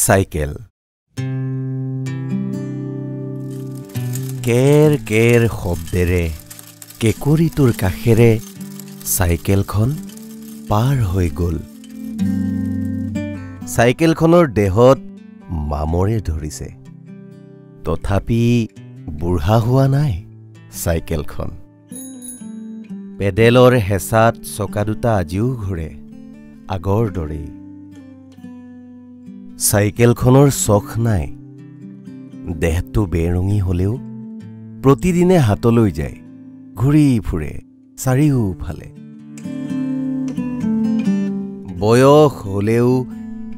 cycle কেৰ কেৰ শব্দেৰে কেকুৰিটোৰ কাষেৰে চাইকেলখন পাৰ হৈ গ'ল চাইকেলখনৰ দেহত মামৰে ধৰিছে তথাপি বুঢ়া হোৱা নাই চাইকেলখন পেডেলৰ হেঁচাত চকা দুটা আজিও ঘূৰে আগৰ দৰেই চাইকেলখনৰ চখ নাই দেহটো বেৰঙি হলেও প্ৰতিদিনে হাতলৈ যায় ঘূৰি ফুৰে চাৰিওফালে বয়স হলেও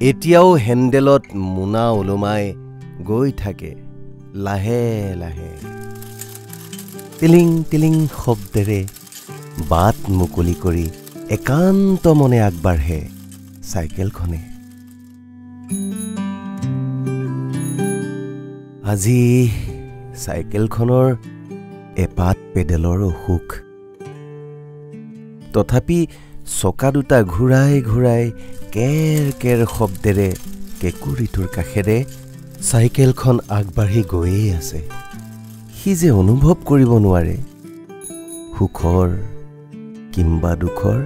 এতিয়াও হেণ্ডেলত মোনা ওলমাই গৈ থাকে লাহে লাহে টিলিং টিলিং শব্দেৰে বাট মুকলি কৰি একান্ত মনে আগবাঢ়ে চাইকেলখনে আজি চাইকেলখনৰ এপাত পেডেলৰ অসুখ তথাপি চকা দুটা ঘূৰাই ঘূৰাই কেৰ কেৰ শব্দেৰে কেকুৰিটোৰ কাষেৰে চাইকেলখন আগবাঢ়ি গৈয়ে আছে সি যে অনুভৱ কৰিব নোৱাৰে সুখৰ কিম্বা দুখৰ